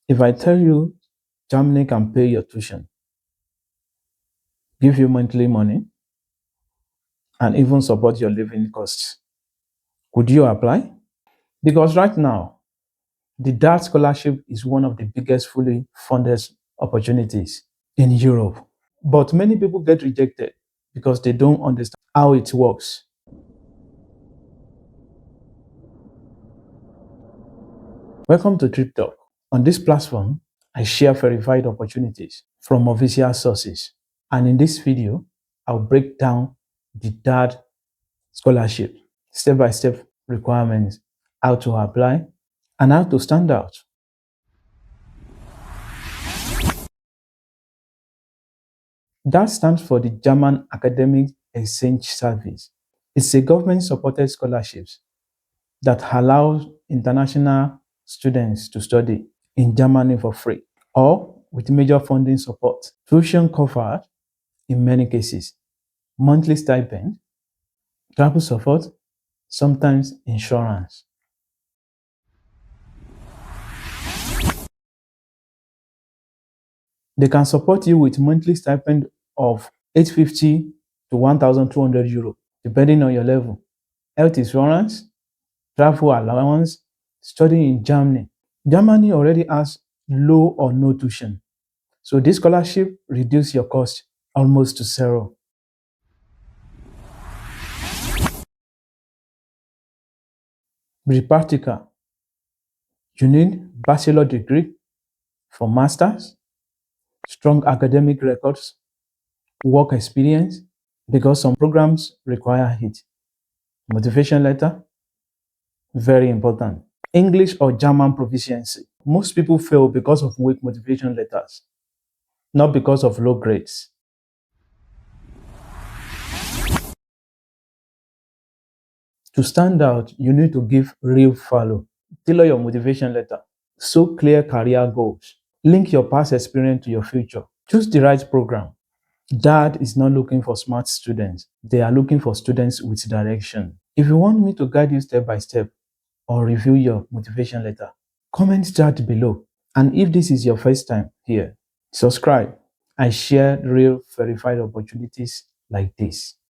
If I tell you Germany can pay your tuition, give you monthly money, and even support your living costs, would you apply? Because right now, the DAAD Scholarship is one of the biggest fully funded opportunities in Europe. But many people get rejected because they don't understand how it works. Welcome to Trip Talk. On this platform, I share verified opportunities from official sources. And in this video, I'll break down the DAAD Scholarship, step-by-step requirements, how to apply, and how to stand out. DAAD stands for the German Academic Exchange Service. It's a government-supported scholarship that allows international students to study in Germany for free or with major funding support, tuition covered in many cases, monthly stipend, travel support, sometimes insurance. They can support you with monthly stipend of 850 to 1,200 euro, depending on your level. Health insurance, travel allowance, studying in Germany. Germany already has low or no tuition, so this scholarship reduces your cost almost to zero. Be practical. You need bachelor degree for masters, strong academic records, work experience, because some programs require it. Motivation letter, very important. English or German proficiency. Most people fail because of weak motivation letters, not because of low grades. To stand out, you need to give real value. Tailor your motivation letter. So clear career goals. Link your past experience to your future. Choose the right program. DAAD is not looking for smart students. They are looking for students with direction. If you want me to guide you step by step or review your motivation letter, comment chat below. And if this is your first time here, subscribe. I share real verified opportunities like this.